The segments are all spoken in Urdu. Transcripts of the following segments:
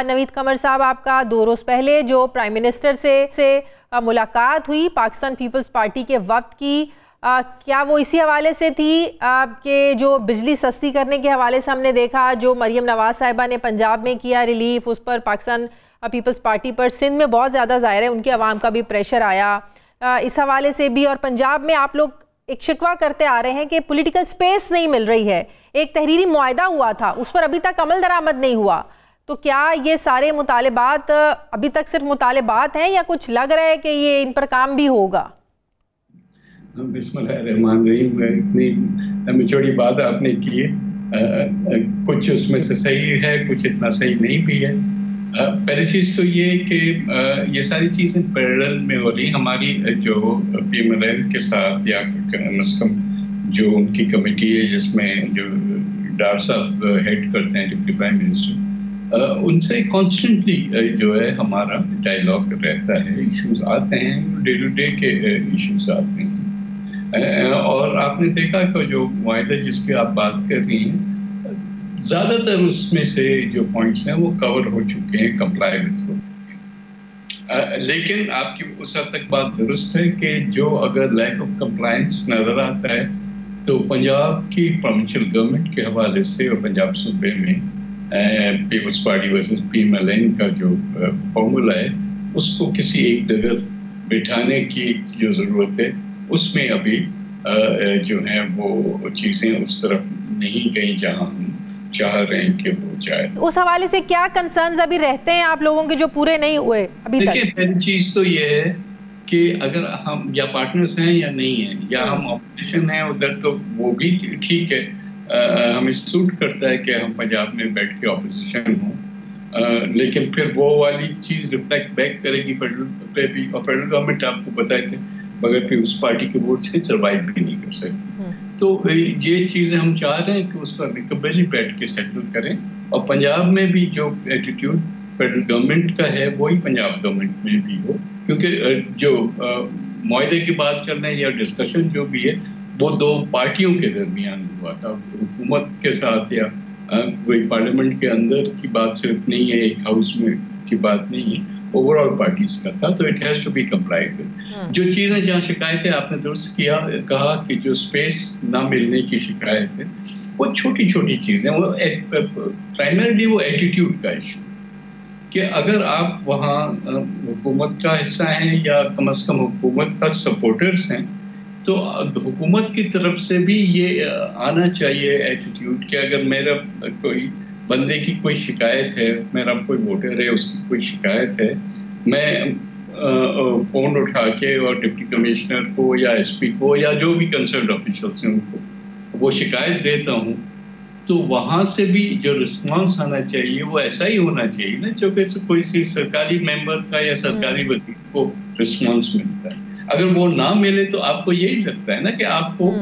نوید قمر صاحب، آپ کا 2 روز پہلے جو پرائم منسٹر سے ملاقات ہوئی پاکستان پیپلز پارٹی کے وفد کی، کیا وہ اسی حوالے سے تھی کہ جو بجلی سستی کرنے کے حوالے سے ہم نے دیکھا جو مریم نواز صاحبہ نے پنجاب میں کیا ریلیف، اس پر پاکستان پیپلز پارٹی پر سندھ میں بہت زیادہ ظاہر ہے ان کے عوام کا بھی پریشر آیا اس حوالے سے بھی، اور پنجاب میں آپ لوگ ایک شکوہ کرتے آ رہے ہیں کہ پولیٹیکل سپیس نہیں مل رہی ہے، ایک تحریری معاہدہ ہوا تھا اس پر ابھی تک عمل درآمد نہیں ہوا، تو کیا یہ سارے مطالبات ابھی تک صرف مطالبات ہیں یا کچھ لگ رہا ہے کہ یہ ان پر کام بھی ہوگا؟ بسم اللہ الرحمن الرحیم، اتنی لمبی چوڑی بات آپ نے کی ہے، کچھ اس میں سے صحیح ہے، کچھ اتنا صحیح نہیں بھی ہے۔ پہلی چیز تو یہ کہ یہ ساری چیزیں پیرل میں ہو رہی، ہماری جو پی ایم ایل این کے ساتھ یا کم از کم جو ان کی کمیٹی ہے جس میں جو ڈار صاحب ہیڈ کرتے ہیں ڈپٹی پرائم منسٹر، ان سے کانسٹنٹلی جو ہے ہمارا ڈائیلاگ رہتا ہے، ایشوز آتے ہیں، ڈے ٹو ڈے کے ایشوز آتے ہیں، اور آپ نے دیکھا کہ جو معاہدہ جس کی آپ بات کر رہی ہیں زیادہ تر اس میں سے جو پوائنٹس ہیں وہ کور ہو چکے ہیں، کمپلائی وتھ ہو چکے ہیں، لیکن آپ کی اس حد تک بات درست ہے کہ جو اگر لیک آف کمپلائنس نظر آتا ہے تو پنجاب کی پروونشل گورنمنٹ کے حوالے سے اور پنجاب صوبے میں Peoples Party versus P M L N کا جو فارمولا ہے اس کو کسی ایک ڈگر بٹھانے کی جو ضرورت ہے اس میں ابھی جو ہیں وہ چیزیں اس طرف نہیں گئی جہاں ہم چاہ رہے ہیں کہ وہ جائے۔ اس حوالے سے کیا کنسرنز ابھی رہتے ہیں آپ لوگوں کے جو پورے نہیں ہوئے ابھی تک؟ دیکھیں، پہلی چیز تو یہ ہے کہ اگر ہم یا پارٹنرز ہیں یا نہیں ہیں یا ہم اپوزیشن ہیں ادھر تو وہ بھی ٹھیک ہے، ہمیں سوٹ کرتا ہے کہ ہم پنجاب میں بیٹھ کے اپوزیشن ہوں، لیکن پھر وہ والی چیز ریفلیکٹ بیک کرے گی فیڈرل گورنمنٹ، آپ کو پتا ہے کہ بغیر پیپلز پارٹی کے ووٹ سے سروائیو بھی نہیں کر سکتی، تو یہ چیزیں ہم چاہ رہے ہیں کہ اس کو امیکیبلی بیٹھ کے سیٹل کریں، اور پنجاب میں بھی جو ایٹیٹیوڈ فیڈرل گورنمنٹ کا ہے وہی پنجاب گورنمنٹ میں بھی ہو، کیونکہ جو معاہدے کی بات کرنا ہے یا ڈسکشن جو بھی ہے وہ 2 پارٹیوں کے درمیان ہوا تھا، حکومت کے ساتھ یا کوئی پارلیمنٹ کے اندر کی بات صرف نہیں ہے، ایک ہاؤس میں کی بات نہیں ہے، اوور آل پارٹیز کا تھا، تو it has to be complied with. جو چیزیں جہاں شکایتیں آپ نے درست کہا کہ جو اسپیس نہ ملنے کی شکایت ہے وہ چھوٹی چھوٹی چیزیں، وہ پرائمریلی وہ ایٹیٹیوڈ کا ایشو، کہ اگر آپ وہاں حکومت کا حصہ ہیں یا کم از کم حکومت کا سپورٹرز ہیں تو حکومت کی طرف سے بھی یہ آنا چاہیے ایٹیٹیوڈ کہ اگر میرا کوئی بندے کی کوئی شکایت ہے، میرا کوئی ووٹر ہے اس کی کوئی شکایت ہے، میں فون اٹھا کے اور ڈپٹی کمشنر کو یا ایس پی کو یا جو بھی کنسرنڈ آفیشلس ہیں ان کو وہ شکایت دیتا ہوں، تو وہاں سے بھی جو رسپانس آنا چاہیے وہ ایسا ہی ہونا چاہیے نا جو کہ کوئی سی سرکاری ممبر کا یا سرکاری وزیر کو رسپانس ملتا ہے۔ اگر وہ نہ ملے تو آپ کو یہی لگتا ہے نا کہ آپ کو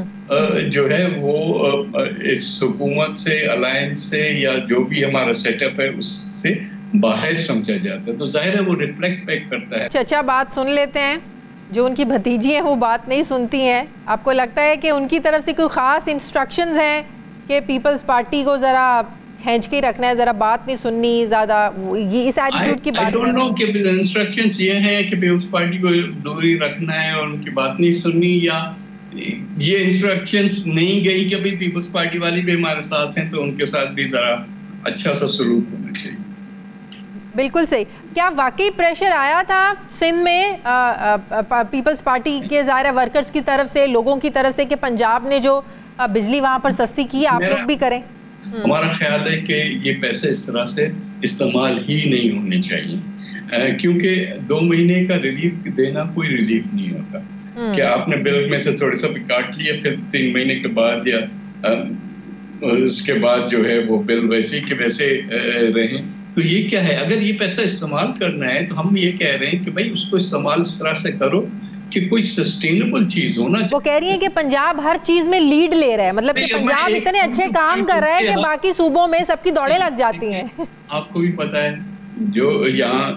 جو ہے وہ اس حکومت سے، الائنس سے یا جو بھی ہمارا سیٹ اپ ہے اس سے باہر سمجھا جاتا ہے، تو ظاہر ہے وہ ریفلیکٹ بیک کرتا ہے۔ چچا بات سن لیتے ہیں، جو ان کی بھتیجی ہیں وہ بات نہیں سنتی ہیں، آپ کو لگتا ہے کہ ان کی طرف سے کوئی خاص انسٹرکشنز ہیں کہ پیپلز پارٹی کو ذرا کھینچ کے رکھنا ہے، ذرا بات نہیں سننی زیادہ، یہ اس ایٹیٹیوڈ کی بات کریں؟ کہ انسٹرکشنز یہ ہیں کہ پیپلز پارٹی کو دوری رکھنا ہے اور ان کی بات نہیں سننی، یا یہ انسٹرکشنز نہیں گئی کہ بھئی پیپلز پارٹی والی بھی ہمارے ساتھ ہیں تو ان کے ساتھ بھی ذرا اچھا سا سلوک ہونا چاہیے۔ بالکل صحیح۔ کیا واقعی پریشر آیا تھا سندھ میں پیپلز پارٹی کے ظاہر ورکرز کی طرف سے، لوگوں کی طرف سے، کہ پنجاب نے جو بجلی وہاں پر سستی کی آپ لوگ بھی کریں؟ ہمارا خیال ہے کہ یہ پیسے اس طرح سے استعمال ہی نہیں ہونے چاہیے، کیونکہ 2 مہینے کا ریلیف دینا کوئی ریلیف نہیں ہوتا کہ آپ نے بل میں سے تھوڑا سا بھی کاٹ لیا پھر 3 مہینے کے بعد یا اس کے بعد جو ہے وہ بل ویسے کہ ویسے رہیں، تو یہ کیا ہے؟ اگر یہ پیسہ استعمال کرنا ہے تو ہم یہ کہہ رہے ہیں کہ بھائی اس کو استعمال اس طرح سے کرو کہ کوئی سسٹینیبل چیز ہونا چاہیے۔ وہ کہہ رہی ہیں کہ پنجاب ہر چیز میں لیڈ لے رہا ہے، مطلب کہ پنجاب اتنے اچھے کام کر رہا ہے کہ باقی صوبوں میں سب کی دوڑیں لگ جاتی ہیں۔ آپ کو بھی پتا ہے جو یہاں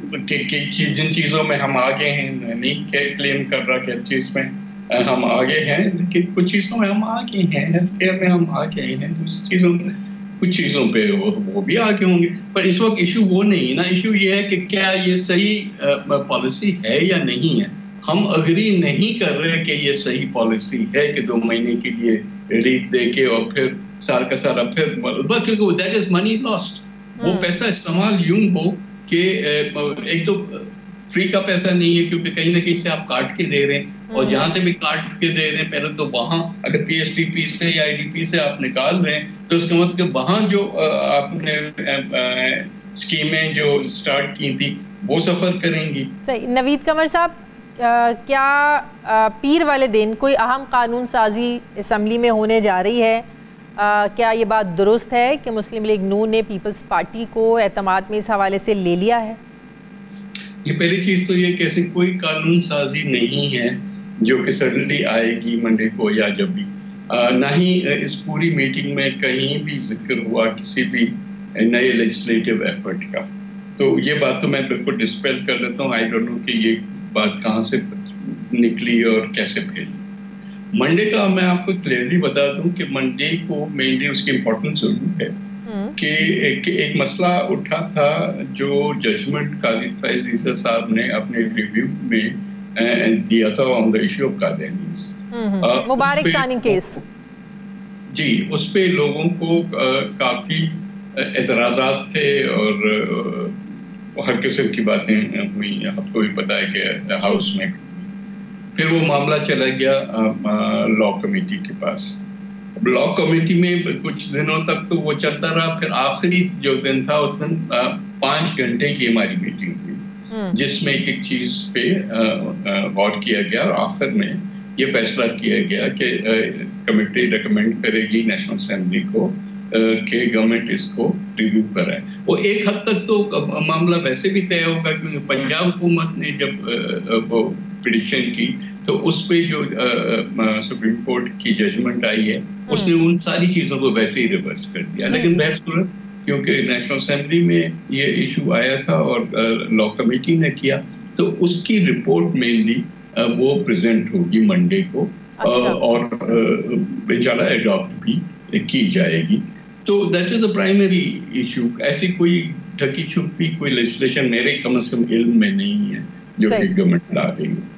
جن چیزوں میں ہم آگے ہیں، نہیں کلیم کر رہا کہ ہر چیز میں ہم آگے ہیں، لیکن کچھ چیزوں میں ہم آگے ہیں، ہیلتھ کیئر میں ہم آگے ہیں، دوسری چیزوں میں کچھ چیزوں پہ وہ بھی آگے ہوں گے. پر اس وقت ایشو وہ نہیں ہے نا. ایشو یہ ہے کہ کیا یہ صحیح پالیسی ہے یا نہیں ہے. ہم اگری نہیں کر رہے کہ یہ صحیح پالیسی ہے کہ 2 مہینے کے لیے ریٹ دے کے اور پھر سال کا سارا پھر کیونکہ دیٹ از منی لاسٹ. وہ پیسہ استعمال یوں ہو کہ ایک تو فری کا پیسہ نہیں ہے کیونکہ کہیں نہ کہیں سے آپ کاٹ کے دے رہے ہیں, اور جہاں سے بھی کاٹ کے دے رہے ہیں پہلے تو وہاں اگر پی ایس ٹی پی سے یا آئی ڈی پی سے آپ نکال رہے ہیں تو اس کا مطلب کہ وہاں جو آپ نے اسکیمیں جو اسٹارٹ کی تھی وہ سفر کریں گی. صحیح. نوید قمر صاحب, کیا پیر والے دن کوئی اہم قانون سازی اسمبلی میں ہونے جا رہی ہے؟ کیا یہ بات درست ہے کہ مسلم لیگ نون نے پیپلز پارٹی کو اعتماد میں اس حوالے سے لے لیا ہے؟ یہ پہلی چیز تو یہ کہ ایسی کوئی قانون سازی نہیں ہے جو کہ سڈنلی آئے گی منڈے کو یا جب بھی. نہ ہی اس پوری میٹنگ میں کہیں بھی ذکر ہوا کسی بھی نئے لیجسلیٹو ایفرٹ کا. تو یہ بات تو میں بالکل ڈسپیل کر دیتا ہوں. آئی ڈونٹ نو کہ یہ بات کہاں سے نکلی اور کیسے پھیلی. منڈے کا میں آپ کو کلیئرلی بتا دوں کہ منڈے کو مینلی اس کی امپورٹنس ضرور ہے کہ ایک مسئلہ اٹھا تھا جو ججمنٹ قاضی فیض عیسیٰ صاحب نے اپنے ریویو میں دیا تھا آن دا ایشو آف قادیانیز, مبارک ثانی کیس. جی, اس پہ لوگوں کو کافی اعتراضات تھے اور ہر قسم کی باتیں ہوئی. آپ کو بھی پتا ہے کہ ہاؤس میں پھر وہ معاملہ چلا گیا لا کمیٹی کے پاس. لا کمیٹی میں کچھ دنوں تک تو وہ چلتا رہا. پھر آخری جو دن تھا اس دن 5 گھنٹے کی ہماری میٹنگ ہوئی جس میں ایک چیز پہ غور کیا گیا اور آخر میں یہ فیصلہ کیا گیا کہ کمیٹی ریکمینڈ کرے گی نیشنل اسمبلی کو کہ گورنمنٹ اس کو ریویو کرائے. وہ ایک حد تک تو معاملہ ویسے بھی طے ہوگا کیونکہ پنجاب حکومت نے جب وہ پٹیشن کی تو اس پہ جو سپریم کورٹ کی ججمنٹ آئی ہے اس نے ان ساری چیزوں کو ویسے ہی ریورس کر دیا. لیکن بہرصورت کیونکہ نیشنل اسمبلی میں یہ ایشو آیا تھا اور لا کمیٹی نے کیا تو اس کی رپورٹ مینلی وہ پریزنٹ ہوگی منڈے کو اور انشاءاللہ ایڈاپٹ بھی کی جائے گی. تو that is a primary issue. ایسی کوئی ڈھکی چھپی کوئی لیجسلیشن میرے کم از کم علم میں نہیں ہے جو کہ گورنمنٹ لا رہی ہے.